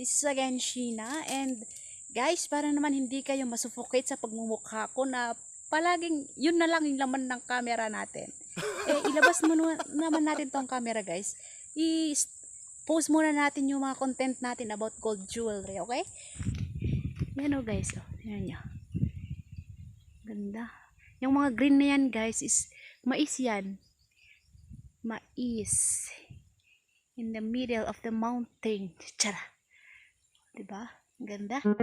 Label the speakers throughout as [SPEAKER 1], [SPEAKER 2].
[SPEAKER 1] This is again Sheena, and guys, para naman hindi kayo masuffocate sa pagmumukha ko na palaging yun na lang yung laman ng camera natin. Ilabas naman natin tong camera, guys. I-post muna natin yung mga content natin about gold jewelry, okay? Yan guys, yan nyo. Ganda. Yung mga green na yan, guys, is mais yan. Mais. In the middle of the mountain. Tara. Diba? Ganda. Bago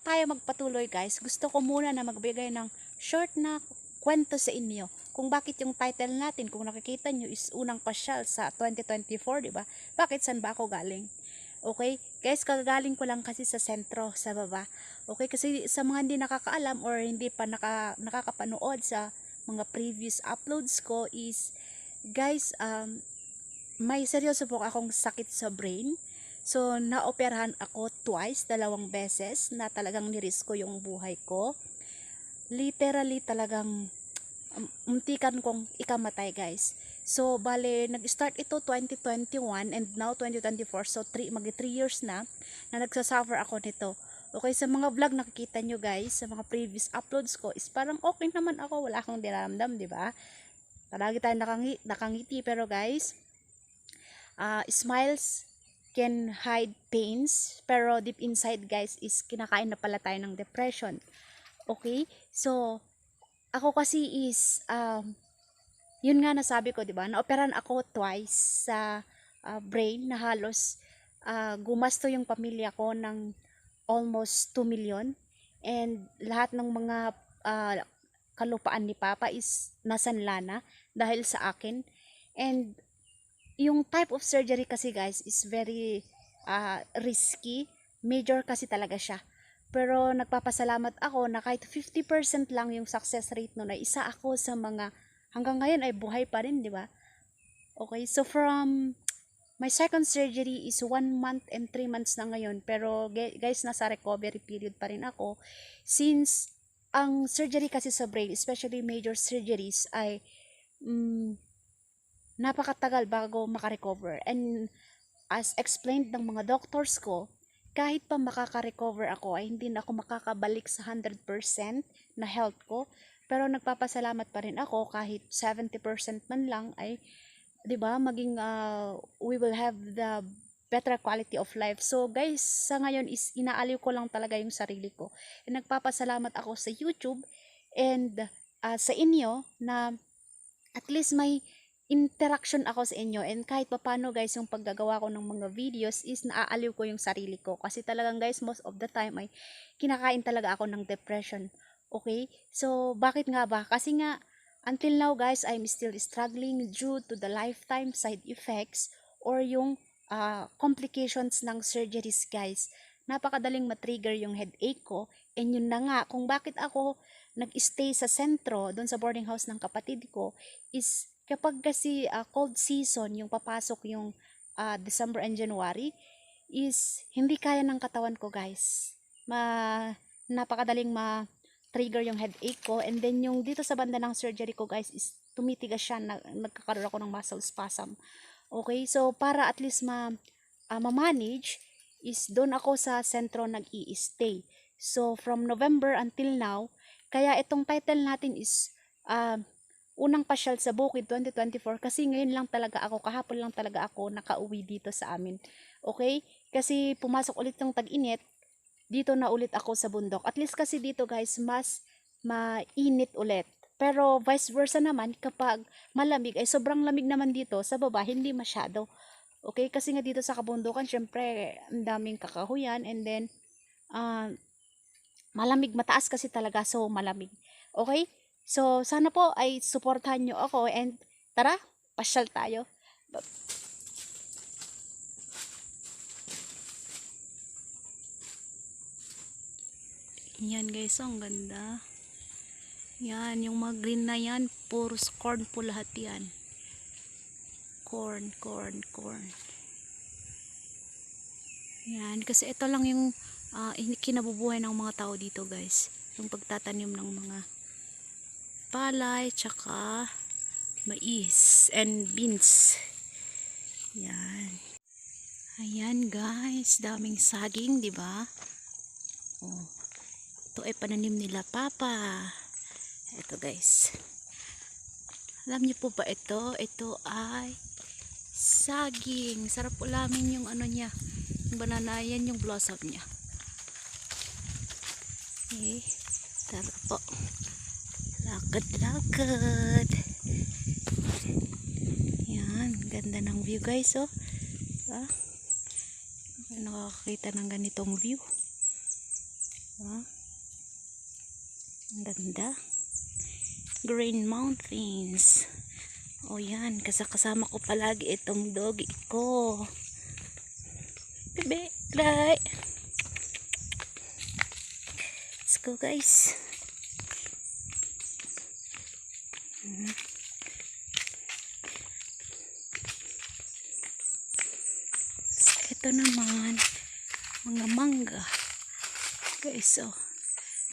[SPEAKER 1] tayo magpatuloy, guys, gusto ko muna na magbigay ng short na kwento sa inyo kung bakit yung title natin, kung nakikita nyo, is unang pasyal sa 2024, diba? Bakit? Saan ba ako galing? Okay, guys, kagaling ko lang kasi sa sentro, sa baba. Okay, kasi sa mga hindi nakakaalam or hindi pa nakakapanood sa mga previous uploads ko is, guys, may seryoso po akong sakit sa brain. So, naoperahan ako twice, 2 beses, na talagang nirisko yung buhay ko. Literally talagang muntikan kong ikamatay, guys. So, bale, nag-start ito 2021 and now 2024. So, 3 years na nagsasuffer ako nito. Okay, sa mga vlog nakikita nyo, guys, sa mga previous uploads ko, is parang okay naman ako. Wala akong dinaramdam, di ba? Palagi tayo nakangiti. Pero, guys, smiles can hide pains. Pero, deep inside, guys, is kinakain na pala tayo ng depression. Okay? So, ako kasi is, yun nga nasabi ko, 'di ba? Naoperan ako twice sa brain na halos gumasto yung pamilya ko ng almost 2 million, and lahat ng mga kalupaan ni Papa is nasanla na dahil sa akin. And yung type of surgery kasi, guys, is very risky. Major kasi talaga siya. Pero nagpapasalamat ako na kahit 50% lang yung success rate no, na isa ako sa mga hanggang ngayon ay buhay pa rin, di ba? Okay, so from my second surgery is 1 month and 3 months na ngayon. Pero guys, nasa recovery period pa rin ako. Since ang surgery kasi sa brain, especially major surgeries, ay napakatagal bago makarecover. And as explained ng mga doctors ko, kahit pa makaka-recover ako, ay hindi na ako makakabalik sa 100% na health ko. Pero nagpapasalamat pa rin ako kahit 70% man lang ay, 'di ba, maging we will have the better quality of life. So guys, sa ngayon is inaaliw ko lang talaga yung sarili ko. And nagpapasalamat ako sa YouTube and sa inyo na at least may interaction ako sa inyo, and kahit paano, guys, yung paggagawa ko ng mga videos is naaaliw ko yung sarili ko kasi talagang, guys, most of the time ay kinakain talaga ako ng depression. Okay? So, bakit nga ba? Kasi nga, until now, guys, I'm still struggling due to the lifetime side effects or yung complications ng surgeries, guys. Napakadaling matrigger yung headache ko, and yun na nga, kung bakit ako nag-stay sa sentro, doon sa boarding house ng kapatid ko, is kapag kasi cold season, yung papasok yung December and January, is hindi kaya ng katawan ko, guys. Napakadaling trigger yung headache ko, and then yung dito sa banda ng surgery ko, guys, is tumitigas siya, nagkakaroon ako ng muscle spasm. Okay, so para at least ma-manage, is doon ako sa sentro nag-i-stay. So from November until now, kaya itong title natin is unang pasyal sa bukid 2024, kasi ngayon lang talaga ako, kahapon lang talaga ako nakauwi dito sa amin. Okay, kasi pumasok ulit yung tag-init, dito na ulit ako sa bundok. At least kasi dito, guys, mas mainit ulit. Pero vice versa naman, kapag malamig, ay sobrang lamig naman dito. Sa baba, hindi masyado. Okay, kasi nga dito sa kabundukan, syempre, ang daming kakahuyan, and then, malamig, mataas kasi talaga, so malamig. Okay, so sana po ay suportahan nyo ako, and tara, pasyal tayo. Yan, guys, ang ganda. Yan, yung mga green na yan, puros corn po lahat yan. Corn. Yan, kasi ito lang yung kinabubuhay ng mga tao dito, guys. yung pagtatanim ng mga palay tsaka mais and beans. Yan. Ayan guys, daming saging, di ba? Oh, ito ay pananim nila papa. Ito guys. Alam niyo po ba ito? Ito ay saging. Sarap ulamin yung ano niya. Yung banana, yan yung blossom niya. Okay. Tara po. Lakad-lakad. Yan. Ganda ng view guys. Oh. Diba? Nakakakita ng ganitong view. Diba? Ang ganda. Green Mountains. O yan. Kasama ko palagi itong doggy ko. Bebe. Cry. Let's go guys. Ito naman mga mangga guys. Oh,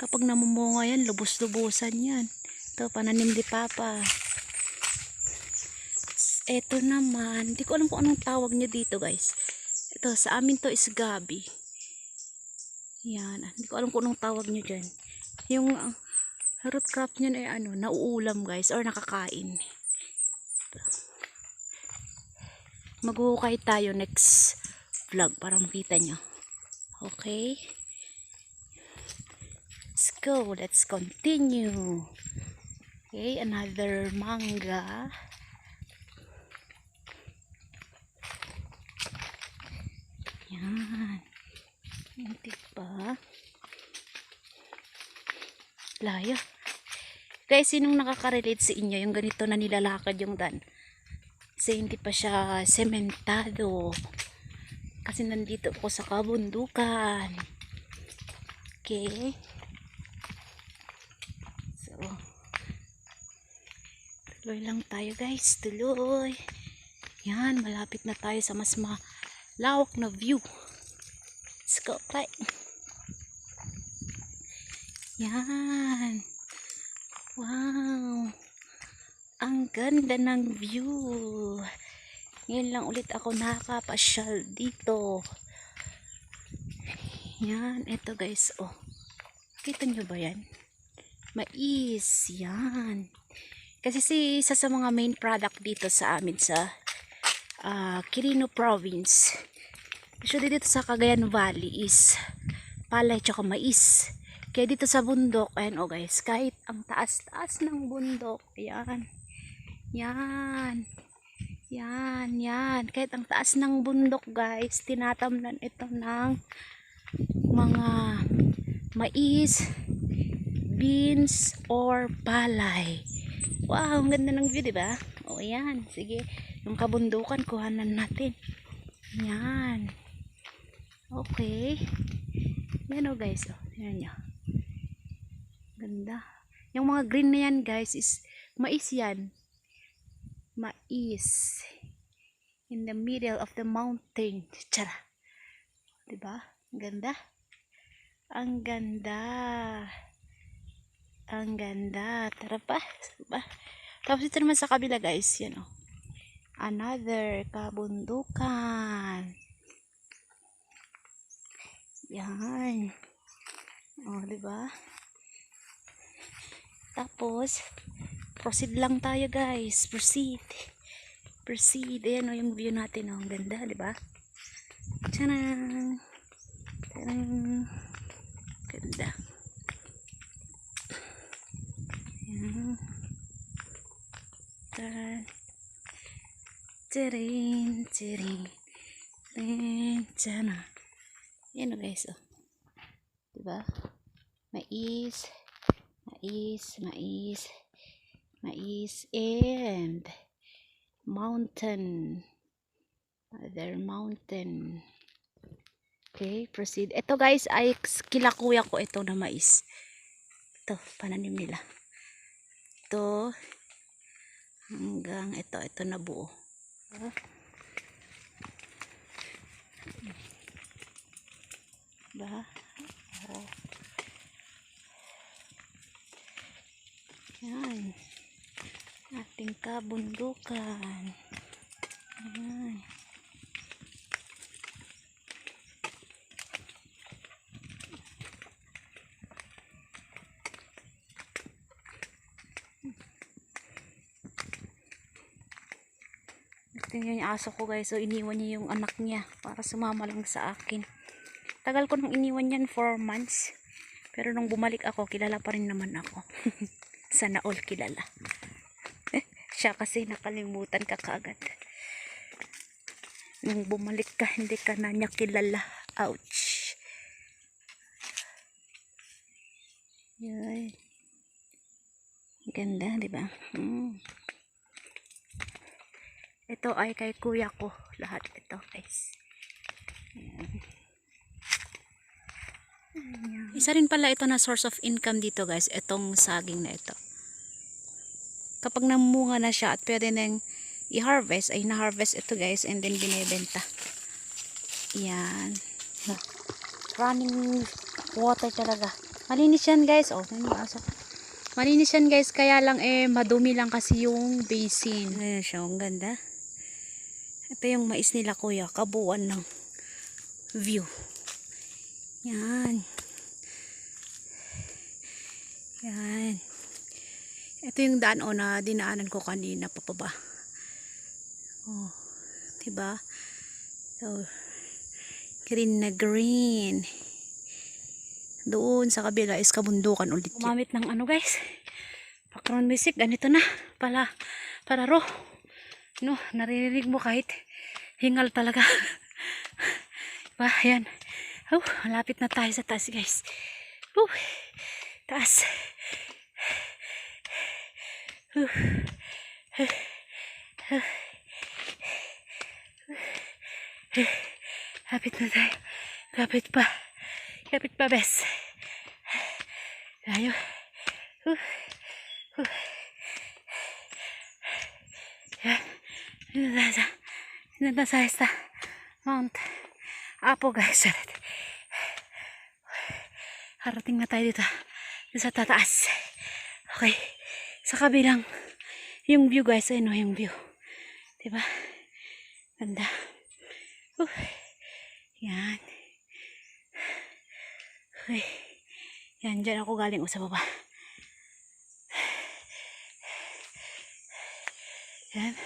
[SPEAKER 1] kapag namumunga yan, lubos-lubusan yan. Ito pananim di papa. Ito naman, hindi ko alam kung anong tawag nyo dito guys. Ito sa amin to is gabi. Yan, hindi ko alam kung anong tawag nyo dyan. Yung root crop nyo ay ano, nauulam guys or nakakain. Maghuhukay tayo next vlog para makita nyo. Okay, let's go, let's continue. Okay, another manga. Yan, hindi pa layo guys. Sinong nakaka-relate sa inyo yung ganito na nilalakad yung dan kasi hindi pa siya sementado? Kasi nandito ako sa kabundukan. Okay. So, tuloy lang tayo guys. Tuloy. Yan, malapit na tayo sa mas malawak na view. Let's go. Bye. Yan. Wow. Ang ganda ng view. Ngayon lang ulit ako nakakapasyal dito. Yan, eto guys, oh. Kita nyo ba yan? Mais, yan. Kasi isa sa mga main product dito sa amin sa Quirino Province. Usually dito sa Cagayan Valley is palay tsaka mais. Kaya dito sa bundok, ayan oh guys, kahit ang taas-taas ng bundok, yan. Yan. Yan, yan. Kahit ang taas ng bundok guys, tinatamnan ito ng mga mais, beans, or palay. Wow, ang ganda ng view, diba? O yan, sige. Yung kabundukan, kuhanan natin. Yan. Okay. Yan o guys, o. Yan nyo. Ganda. Yung mga green na yan guys, is mais yan. Mais in the middle of the mountain. Tara, diba? Ang ganda, ang ganda, ang ganda. Tara pa, diba? Tapos ito naman sa kabila guys, yan oh, another kabundukan. Yan, oh diba? Tapos proceed lang tayo guys. Proceed. Ayan o yung view natin o. Ang ganda, diba? Tadang! Tadang! Ganda. Ayan. Tadang! Tiring! Tiring! Tiring! Tadang! Ayan o guys o. Diba? Mais. Mais and mountain, other mountain. Okay, proceed. Ito guys ay kilakuya ko ito na mais. Ito pananim nila. Ito hanggang ito na buo. Ba? Oh. Yan. Ating kabundukan. Ayan. Tingnan yung aso ko guys. So iniwan niya yung anak niya para sumama lang sa akin. Tagal ko nang iniwan yan, 4 months. Pero nung bumalik ako, kilala pa rin naman ako. Sana all kilala. Siya kasi nakalimutan ka kaagad. Nung bumalik ka, hindi ka na niya kilala. Ouch. Yay. Ganda, di ba? Ito ay kay kuya ko. Lahat ito, guys. Ayan. Isa rin pala ito na source of income dito, guys. Itong saging na ito. Kapag namunga na siya at pwede nang i-harvest, ay na-harvest ito, guys. And then binibenta. Yan. Running water talaga. Malinis yan, guys. Oh, malinis yan, guys. Kaya lang madumi lang kasi yung basin. Ayan siya. Ang ganda. Ito yung mais nila kuya, kabuuan ng view. Yan. Yan. Ito yung daan na dinaanan ko kanina papaba. Oh, diba? So, green na green. Doon sa kabila is kabundukan ulit. Gumamit ng ano guys, background music, ganito na. Palaro. No, naririnig mo kahit hingal talaga. Diba? Ayan. Oh, malapit na tayo sa taas guys. Taas. Lapit na tayo. Lapit pa. Lapit pa, bes. Tayo. Yan. Dito na tayo sa Mount Apo, guys. Harating na tayo dito. Sa tataas. Okay. Sa kabilang yung view, guys. Ayun o, yung view. Diba? Ganda. Yan. Okay. Yan, dyan ako galing sa baba. Yan.